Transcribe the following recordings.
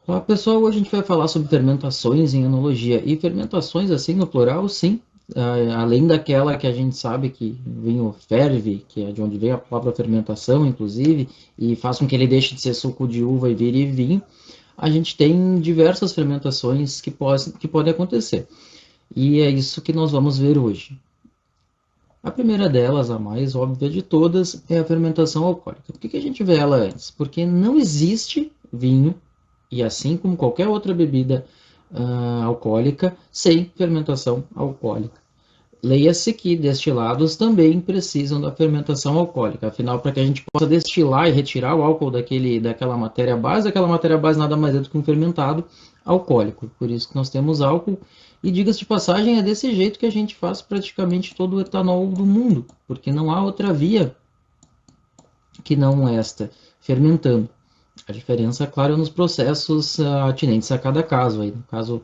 Olá, pessoal, hoje a gente vai falar sobre fermentações em enologia. E fermentações, assim, no plural, sim. Além daquela que a gente sabe que vinho ferve, que é de onde vem a própria fermentação, inclusive, e faz com que ele deixe de ser suco de uva e vire vinho, a gente tem diversas fermentações que podem acontecer. E é isso que nós vamos ver hoje. A primeira delas, a mais óbvia de todas, é a fermentação alcoólica. Por que a gente vê ela antes? Porque não existe vinho, e assim como qualquer outra bebida alcoólica, sem fermentação alcoólica. Leia-se que destilados também precisam da fermentação alcoólica. Afinal, para que a gente possa destilar e retirar o álcool daquela matéria-base, aquela matéria-base nada mais é do que um fermentado alcoólico. Por isso que nós temos álcool. E diga-se de passagem, é desse jeito que a gente faz praticamente todo o etanol do mundo, porque não há outra via que não esta, fermentando. A diferença, claro, é nos processos atinentes a cada caso. Aí, no caso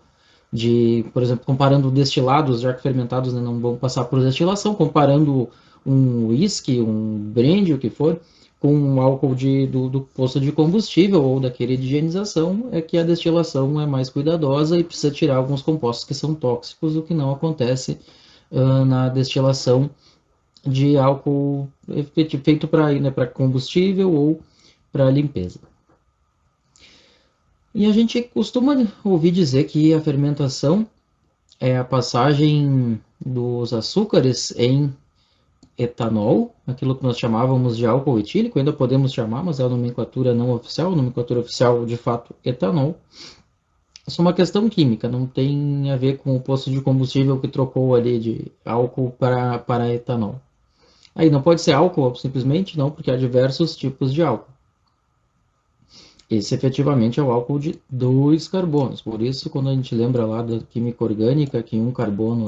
de, por exemplo, comparando destilados, já que fermentados, né, não vão passar por destilação, comparando um whisky, um brandy, o que for, com um álcool do posto de combustível ou daquele de higienização, é que a destilação é mais cuidadosa e precisa tirar alguns compostos que são tóxicos, o que não acontece na destilação de álcool feito para né, combustível ou para limpeza. E a gente costuma ouvir dizer que a fermentação é a passagem dos açúcares em etanol, aquilo que nós chamávamos de álcool etílico, ainda podemos chamar, mas é a nomenclatura não oficial, a nomenclatura oficial de fato etanol. Isso é uma questão química, não tem a ver com o posto de combustível que trocou ali de álcool para etanol. Aí não pode ser álcool simplesmente, não, porque há diversos tipos de álcool. Esse efetivamente é o álcool de dois carbonos. Por isso, quando a gente lembra lá da química orgânica, que um carbono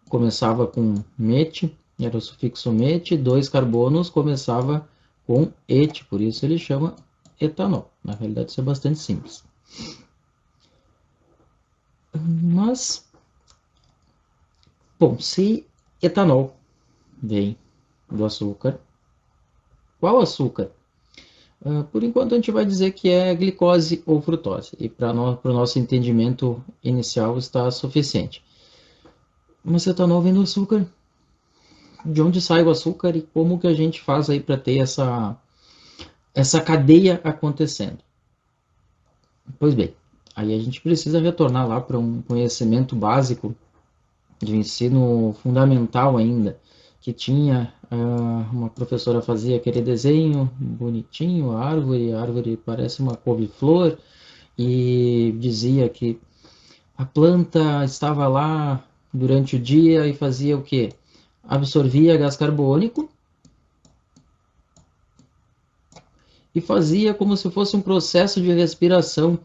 começava com met, era o sufixo met, dois carbonos começava com et, por isso ele chama etanol. Na realidade, isso é bastante simples. Mas, bom, se etanol vem do açúcar, qual açúcar? Por enquanto, a gente vai dizer que é glicose ou frutose, e para o nosso entendimento inicial está suficiente. Mas etanol vem do açúcar. De onde sai o açúcar e como que a gente faz aí para ter essa cadeia acontecendo? Pois bem, aí a gente precisa retornar lá para um conhecimento básico de ensino fundamental ainda, que tinha uma professora fazia aquele desenho bonitinho, a árvore parece uma couve-flor, e dizia que a planta estava lá durante o dia e fazia o quê? Absorvia gás carbônico e fazia como se fosse um processo de respiração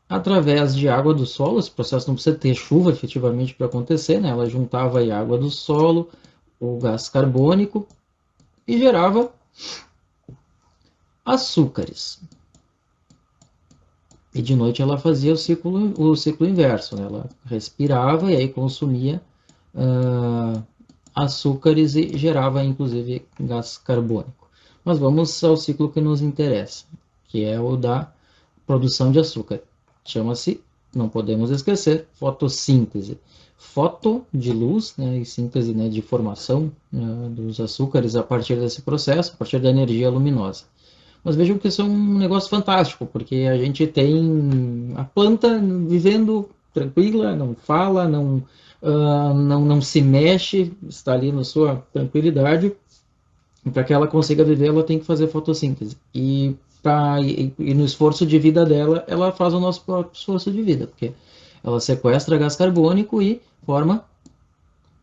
através de água do solo. Esse processo não precisa ter chuva efetivamente para acontecer, né? Ela juntava a água do solo, o gás carbônico e gerava açúcares. E de noite ela fazia o ciclo inverso, né? Ela respirava e aí consumia açúcares e gerava inclusive gás carbônico. Mas vamos ao ciclo que nos interessa, que é o da produção de açúcar. Chama-se, não podemos esquecer, fotossíntese. Foto de luz, né, e síntese, né, de formação dos açúcares a partir desse processo, a partir da energia luminosa. Mas vejam que isso é um negócio fantástico, porque a gente tem a planta vivendo tranquila, não fala, não se mexe, está ali na sua tranquilidade. E para que ela consiga viver, ela tem que fazer fotossíntese. E no esforço de vida dela, ela faz o nosso próprio esforço de vida, porque ela sequestra gás carbônico e forma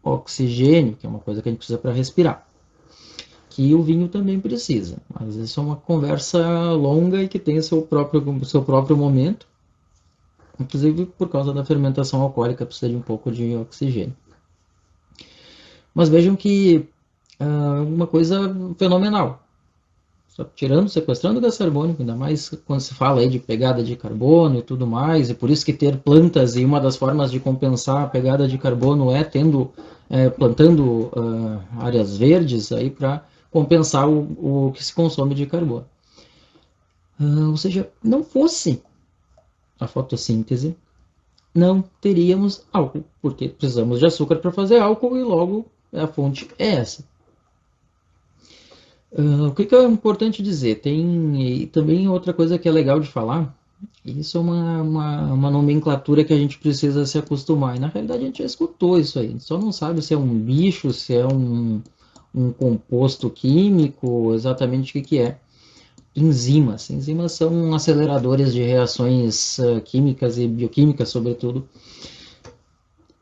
oxigênio, que é uma coisa que a gente precisa para respirar. Que o vinho também precisa, mas isso é uma conversa longa e que tem seu próprio momento, inclusive por causa da fermentação alcoólica, precisa de um pouco de oxigênio. Mas vejam que uma coisa fenomenal. Só tirando, sequestrando gás carbônico, ainda mais quando se fala aí de pegada de carbono e tudo mais, e por isso que ter plantas, e uma das formas de compensar a pegada de carbono é plantando áreas verdes aí para compensar o que se consome de carbono. Ou seja, não fosse a fotossíntese, não teríamos álcool, porque precisamos de açúcar para fazer álcool e logo a fonte é essa. O que é importante dizer? Tem também outra coisa que é legal de falar. Isso é uma nomenclatura que a gente precisa se acostumar. E na realidade a gente já escutou isso aí. Só não sabe se é um bicho, se é um composto químico, exatamente o que é. Enzimas. Enzimas são aceleradores de reações químicas e bioquímicas, sobretudo.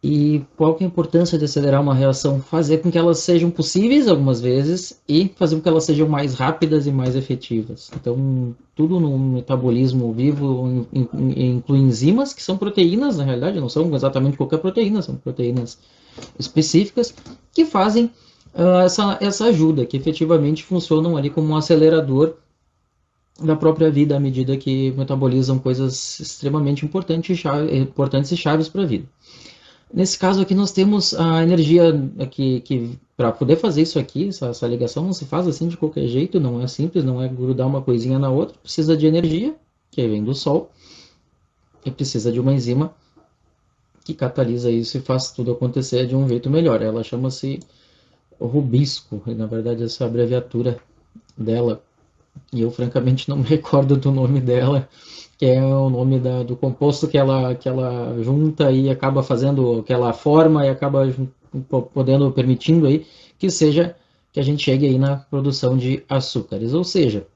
E qual que é a importância de acelerar uma reação? Fazer com que elas sejam possíveis algumas vezes e fazer com que elas sejam mais rápidas e mais efetivas. Então, tudo no metabolismo vivo inclui enzimas, que são proteínas, na realidade, não são exatamente qualquer proteína, são proteínas específicas que fazem essa ajuda, que efetivamente funcionam ali como um acelerador da própria vida à medida que metabolizam coisas extremamente importantes e chaves para a vida. Nesse caso aqui nós temos a energia que para poder fazer isso aqui, essa ligação não se faz assim de qualquer jeito, não é simples, não é grudar uma coisinha na outra, precisa de energia, que vem do Sol, e precisa de uma enzima que catalisa isso e faz tudo acontecer de um jeito melhor. Ela chama-se rubisco, e na verdade essa é a abreviatura dela, e eu francamente não me recordo do nome dela, que é o nome do composto que ela junta e acaba fazendo, que ela forma e acaba permitindo aí que seja, que a gente chegue aí na produção de açúcares. Ou seja,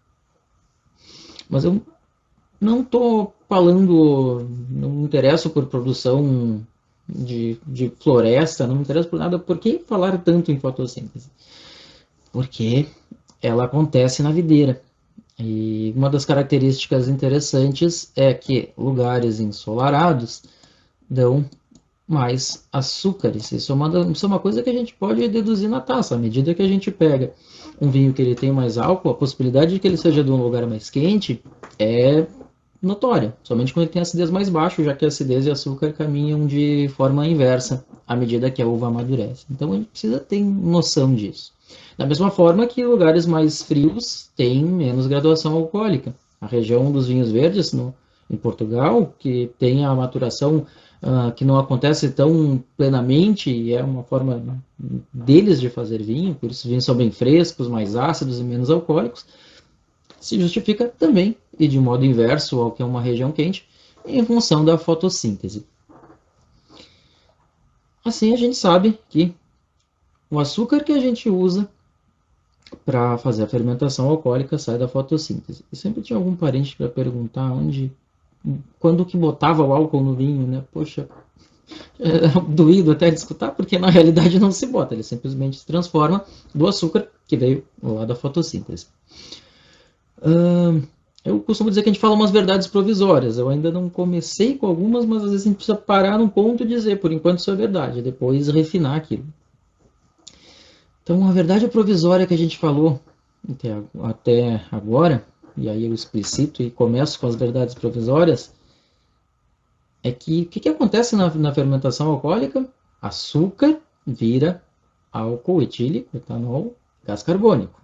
mas eu não estou falando, não me interesso por produção de floresta, não me interesso por nada. Por que falar tanto em fotossíntese? Porque ela acontece na videira. E uma das características interessantes é que lugares ensolarados dão mais açúcares. Isso é uma coisa que a gente pode deduzir na taça. À medida que a gente pega um vinho que ele tem mais álcool, a possibilidade de que ele seja de um lugar mais quente é notória. Somente quando ele tem acidez mais baixa, já que a acidez e açúcar caminham de forma inversa à medida que a uva amadurece. Então a gente precisa ter noção disso. Da mesma forma que lugares mais frios têm menos graduação alcoólica. A região dos vinhos verdes, em Portugal, que tem a maturação que não acontece tão plenamente, e é uma forma deles de fazer vinho, por isso os vinhos são bem frescos, mais ácidos e menos alcoólicos, se justifica também, e de modo inverso ao que é uma região quente, em função da fotossíntese. Assim a gente sabe que o açúcar que a gente usa para fazer a fermentação alcoólica sai da fotossíntese. E sempre tinha algum parente para perguntar quando que botava o álcool no vinho, né? Poxa, é doído até de escutar, porque na realidade não se bota, ele simplesmente se transforma do açúcar que veio lá da fotossíntese. Eu costumo dizer que a gente fala umas verdades provisórias. Eu ainda não comecei com algumas, mas às vezes a gente precisa parar num ponto e dizer, por enquanto isso é verdade, depois refinar aquilo. Então, a verdade provisória que a gente falou até agora, e aí eu explicito e começo com as verdades provisórias, é que o que acontece na fermentação alcoólica? Açúcar vira álcool etílico, etanol, gás carbônico.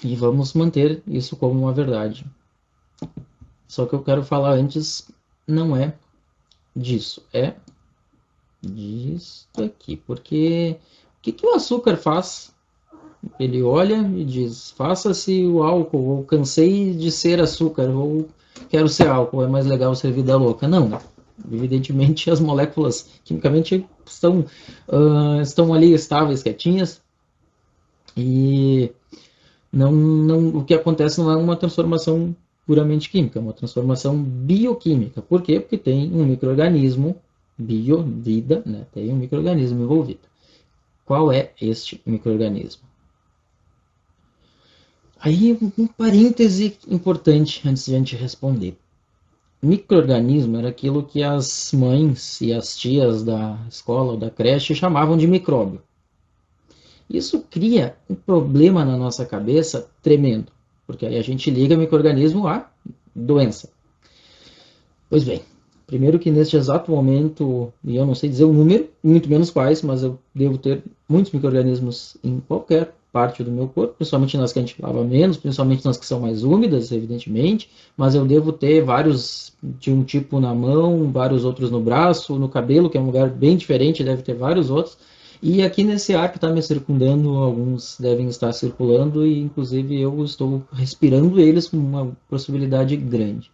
E vamos manter isso como uma verdade. Só que eu quero falar antes, não é disso, é disso aqui. Porque o que o açúcar faz? Ele olha e diz, faça-se o álcool, ou cansei de ser açúcar, ou quero ser álcool, é mais legal ser vida louca. Não, evidentemente as moléculas quimicamente estão ali estáveis, quietinhas, e o que acontece não é uma transformação puramente química, é uma transformação bioquímica. Por quê? Porque tem um micro-organismo, vida, né? Tem um micro-organismo envolvido. Qual é este micro-organismo? Aí, um parêntese importante antes de a gente responder. Micro-organismo era aquilo que as mães e as tias da escola ou da creche chamavam de micróbio. Isso cria um problema na nossa cabeça tremendo, porque aí a gente liga micro-organismo à doença. Pois bem, primeiro que neste exato momento, e eu não sei dizer o número, muito menos quais, mas eu devo ter muitos micro-organismos em qualquer parte do meu corpo, principalmente nas que a gente lava menos, principalmente nas que são mais úmidas, evidentemente, mas eu devo ter vários de um tipo na mão, vários outros no braço, no cabelo, que é um lugar bem diferente, deve ter vários outros. E aqui nesse ar que está me circundando, alguns devem estar circulando e, inclusive, eu estou respirando eles com uma possibilidade grande.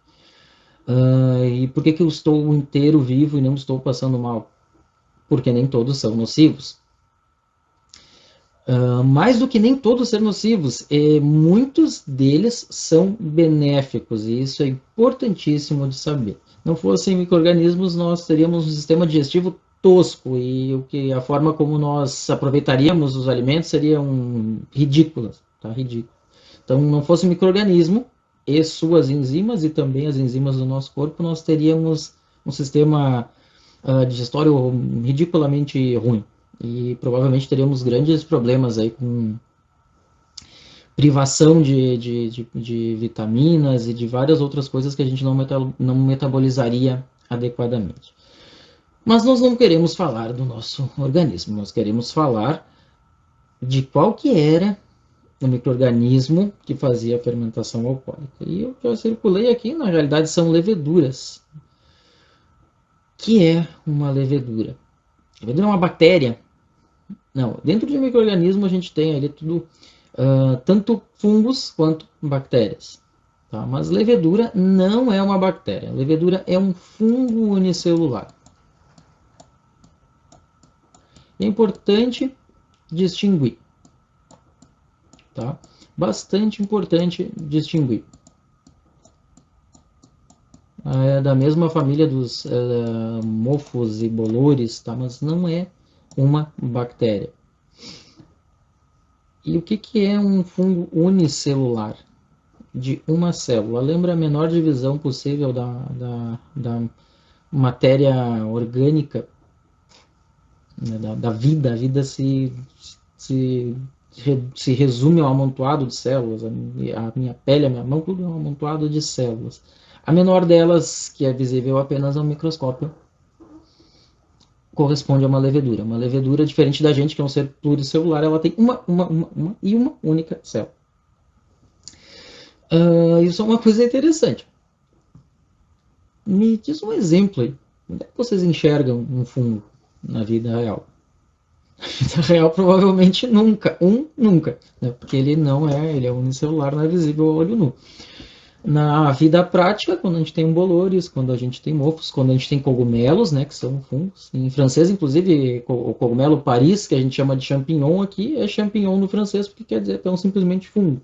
E por que que eu estou inteiro vivo e não estou passando mal? Porque nem todos são nocivos. Mais do que nem todos ser nocivos, muitos deles são benéficos, e isso é importantíssimo de saber. Não fossem micro-organismos, nós teríamos um sistema digestivo tosco, e a forma como nós aproveitaríamos os alimentos seriam ridículas, tá? Ridículo. Então, não fosse micro-organismo e suas enzimas, e também as enzimas do nosso corpo, nós teríamos um sistema digestório ridiculamente ruim. E provavelmente teríamos grandes problemas aí com privação de vitaminas e de várias outras coisas que a gente não metabolizaria adequadamente. Mas nós não queremos falar do nosso organismo, nós queremos falar de qual que era o micro-organismo que fazia a fermentação alcoólica. E eu já circulei aqui, na realidade, são leveduras. O que é uma levedura? A levedura é uma bactéria. Não, dentro de um micro-organismo a gente tem ali tudo, tanto fungos quanto bactérias. Tá? Mas levedura não é uma bactéria. Levedura é um fungo unicelular. É importante distinguir. Tá? Bastante importante distinguir. É da mesma família dos mofos e bolores, tá? Mas não é uma bactéria. E o que, que é um fungo unicelular? De uma célula. Lembra a menor divisão possível da matéria orgânica, né, da vida. A vida se resume ao amontoado de células. A minha pele, a minha mão, tudo é um amontoado de células. A menor delas, que é visível apenas ao microscópio, corresponde a uma levedura. Uma levedura, diferente da gente, que é um ser pluricelular, ela tem uma única célula. Isso é uma coisa interessante. Me diz um exemplo aí. Onde é que vocês enxergam um fungo na vida real? Na vida real, provavelmente nunca. Nunca. Né? Porque ele é unicelular, não é visível ao olho nu. Na vida prática, quando a gente tem bolores, quando a gente tem mofos, quando a gente tem cogumelos, né, que são fungos. Em francês, inclusive, o cogumelo Paris, que a gente chama de champignon aqui, é champignon no francês, porque quer dizer que é um simplesmente fungo.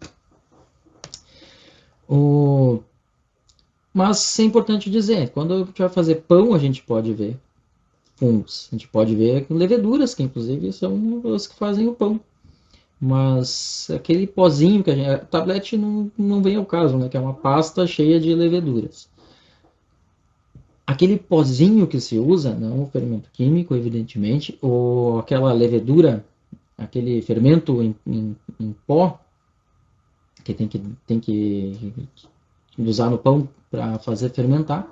Mas é importante dizer, quando a gente vai fazer pão, a gente pode ver fungos. A gente pode ver leveduras, que inclusive são as que fazem o pão. Mas aquele pozinho que a gente... A tablete não vem ao caso, né? Que é uma pasta cheia de leveduras. Aquele pozinho que se usa, não o fermento químico, evidentemente, ou aquela levedura, aquele fermento em pó, que tem que usar no pão para fazer fermentar,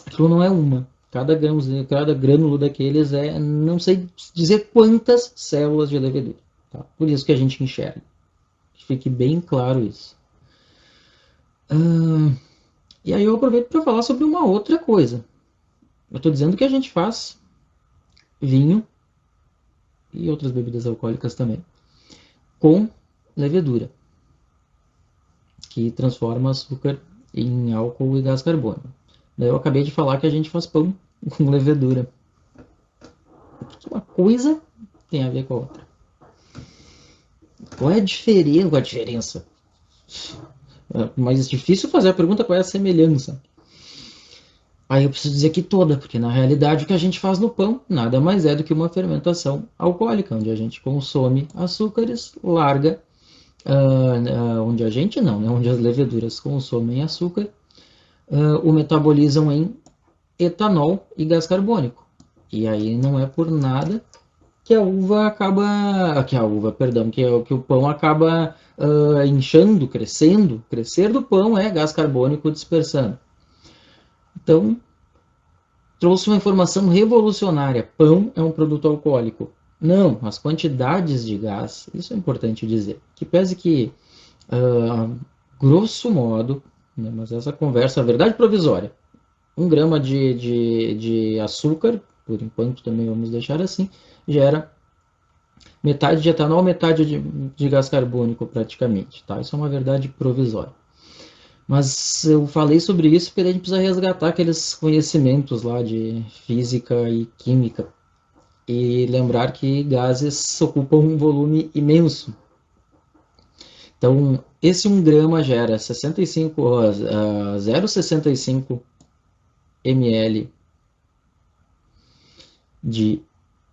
aquilo não é uma. Cada grânulo daqueles não sei dizer quantas células de levedura. Tá? Por isso que a gente enxerga. Fique bem claro isso. E aí eu aproveito para falar sobre uma outra coisa. Eu estou dizendo que a gente faz vinho e outras bebidas alcoólicas também com levedura, que transforma açúcar em álcool e gás carbônico. Daí eu acabei de falar que a gente faz pão com levedura. O que uma coisa tem a ver com a outra? Qual é a diferença? É mais difícil fazer a pergunta qual é a semelhança. Aí eu preciso dizer que toda, porque na realidade o que a gente faz no pão nada mais é do que uma fermentação alcoólica, onde a gente consome açúcares, larga, onde a gente não, né? Onde as leveduras consomem açúcar, o metabolizam em etanol e gás carbônico. E aí não é por nada que a uva acaba, que o pão acaba inchando, crescendo. Crescer do pão é gás carbônico dispersando. Então, trouxe uma informação revolucionária. Pão é um produto alcoólico. Não, as quantidades de gás, isso é importante dizer. Que pese que, ah, grosso modo, né, mas essa conversa, a verdade provisória, 1 grama de açúcar, por enquanto também vamos deixar assim, gera metade de etanol, metade de gás carbônico praticamente, tá? Isso é uma verdade provisória. Mas eu falei sobre isso porque a gente precisa resgatar aqueles conhecimentos lá de física e química e lembrar que gases ocupam um volume imenso. Então, esse 1 grama gera 0,65 ml de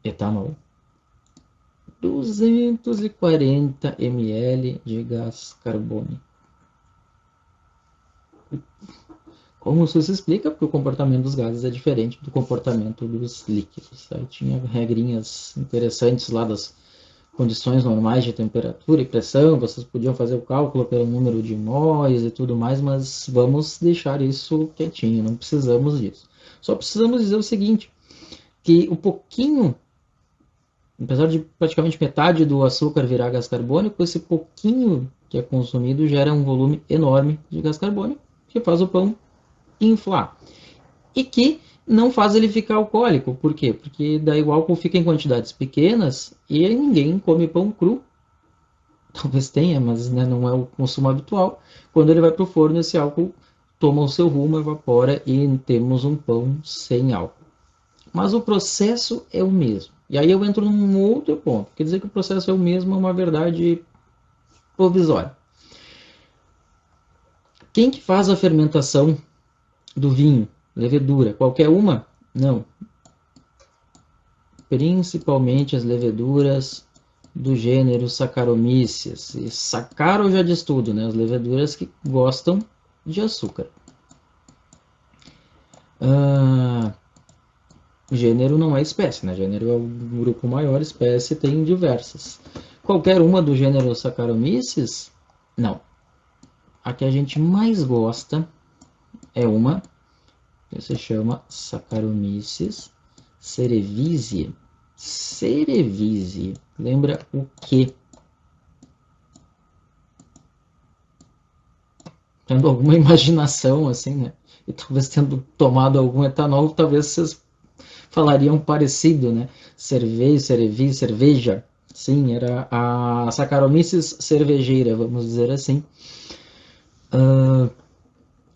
etanol, 240 ml de gás carbônico. Como isso se explica? Porque o comportamento dos gases é diferente do comportamento dos líquidos. Aí tinha regrinhas interessantes lá das condições normais de temperatura e pressão, vocês podiam fazer o cálculo pelo número de móis e tudo mais, mas vamos deixar isso quietinho, não precisamos disso. Só precisamos dizer o seguinte, que o pouquinho, apesar de praticamente metade do açúcar virar gás carbônico, esse pouquinho que é consumido gera um volume enorme de gás carbônico, que faz o pão inflar. E que não faz ele ficar alcoólico. Por quê? Porque daí o álcool fica em quantidades pequenas e ninguém come pão cru. Talvez tenha, mas né, não é o consumo habitual. Quando ele vai para o forno, esse álcool toma o seu rumo, evapora e temos um pão sem álcool. Mas o processo é o mesmo. E aí eu entro num outro ponto. Quer dizer que o processo é o mesmo, é uma verdade provisória. Quem que faz a fermentação do vinho? Levedura. Qualquer uma? Não. Principalmente as leveduras do gênero Saccharomyces. E Saccaro já diz tudo, né? As leveduras que gostam de açúcar. Gênero não é espécie, né? Gênero é o grupo maior, espécie tem diversas. Qualquer uma do gênero Saccharomyces? Não. A que a gente mais gosta é uma que se chama Saccharomyces cerevisiae. Cerevisiae. Lembra o quê? Tendo alguma imaginação, assim, né? E talvez tendo tomado algum etanol, talvez vocês falariam parecido, né? Cerveja, cerevi, cerveja. Sim, era a Saccharomyces cervejeira, vamos dizer assim.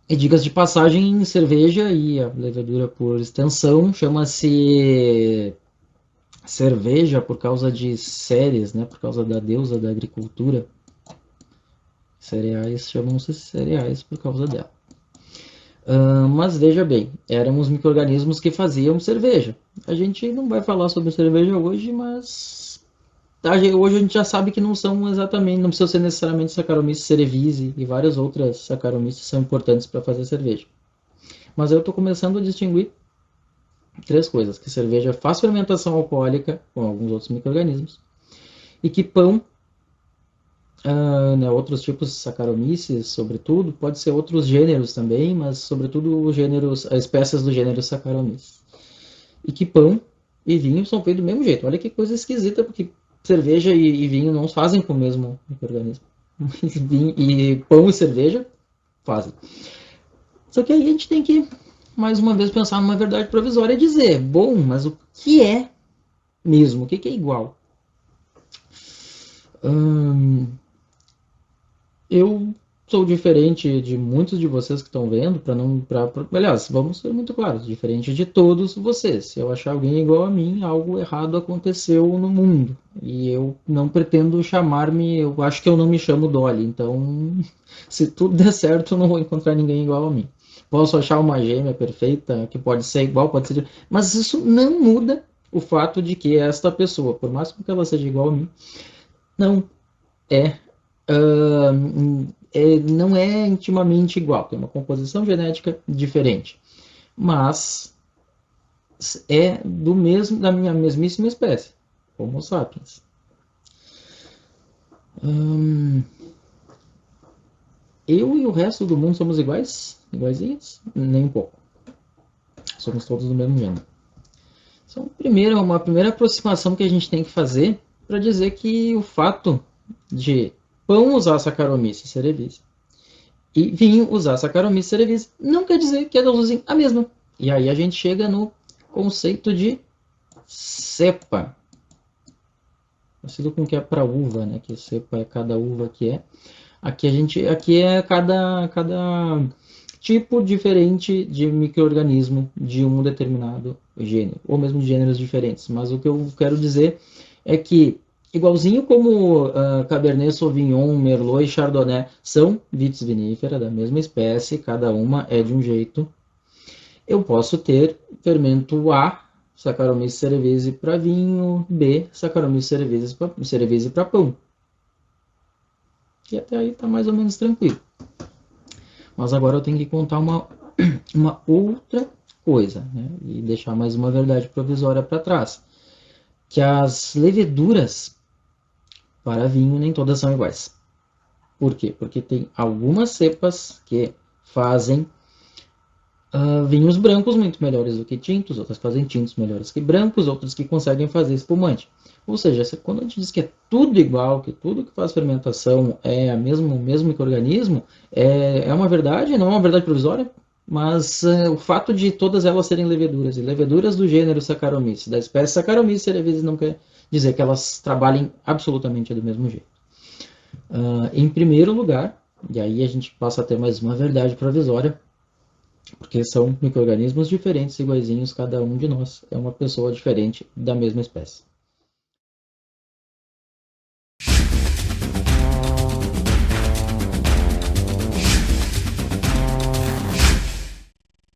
E dicas de passagem, cerveja e a levedura por extensão chama-se cerveja por causa de Ceres, né? Por causa da deusa da agricultura. Cereais chamam-se cereais por causa dela. Mas veja bem, éramos micro-organismos que faziam cerveja. A gente não vai falar sobre cerveja hoje, mas hoje a gente já sabe que não são exatamente, não precisa ser necessariamente Saccharomyces cerevisiae e várias outras Saccharomyces são importantes para fazer cerveja. Mas eu estou começando a distinguir 3 coisas: que cerveja faz fermentação alcoólica com alguns outros micro-organismos e que pão, né, outros tipos de Saccharomyces, sobretudo, pode ser outros gêneros também, mas sobretudo os gêneros, as espécies do gênero Saccharomyces. E que pão e vinho são feitos do mesmo jeito. Olha que coisa esquisita, porque cerveja e vinho não fazem com o mesmo micro-organismo. E pão e cerveja fazem. Só que aí a gente tem que, mais uma vez, pensar numa verdade provisória e dizer, bom, mas o que é mesmo? O que é igual? Eu sou diferente de muitos de vocês que estão vendo, para não. Aliás, vamos ser muito claros, diferente de todos vocês. Se eu achar alguém igual a mim, algo errado aconteceu no mundo. E eu não pretendo chamar-me. Eu acho que eu não me chamo Dolly. Então, se tudo der certo, eu não vou encontrar ninguém igual a mim. Posso achar uma gêmea perfeita, que pode ser igual, pode ser. Mas isso não muda o fato de que esta pessoa, por mais que ela seja igual a mim, não é não é intimamente igual, tem uma composição genética diferente, mas é do mesmo, da minha mesmíssima espécie, Homo sapiens. Eu e o resto do mundo somos iguais? Iguaizinhos? Nem um pouco. Somos todos do mesmo gênero. Então, primeiro, uma primeira aproximação que a gente tem que fazer para dizer que o fato de pão usar Saccharomyces cerevisiae e vinho usar Saccharomyces cerevisiae não quer dizer que elas usem a mesma. E aí a gente chega no conceito de cepa. Parecido com o que é para uva, né? Que cepa é cada uva que é. Aqui é cada tipo diferente de micro-organismo de um determinado gênero, ou mesmo de gêneros diferentes. Mas o que eu quero dizer é que, igualzinho como Cabernet Sauvignon, Merlot e Chardonnay são vitis vinífera da mesma espécie, cada uma é de um jeito, eu posso ter fermento A, Saccharomyces cerevisiae para vinho, B, Saccharomyces cerevisiae para pão. E até aí está mais ou menos tranquilo. Mas agora eu tenho que contar uma outra coisa, né? E deixar mais uma verdade provisória para trás. Que as leveduras para vinho nem todas são iguais. Por quê? Porque tem algumas cepas que fazem vinhos brancos muito melhores do que tintos, outras fazem tintos melhores que brancos, outras que conseguem fazer espumante. Ou seja, quando a gente diz que é tudo igual, que tudo que faz fermentação é o mesmo micro-organismo, é uma verdade, não é uma verdade provisória, mas o fato de todas elas serem leveduras, e leveduras do gênero Saccharomyces, da espécie Saccharomyces cerevisiae, não quer dizer que elas trabalhem absolutamente do mesmo jeito. Em primeiro lugar, e aí a gente passa a ter mais uma verdade provisória, porque são micro-organismos diferentes, iguaizinhos, cada um de nós é uma pessoa diferente da mesma espécie.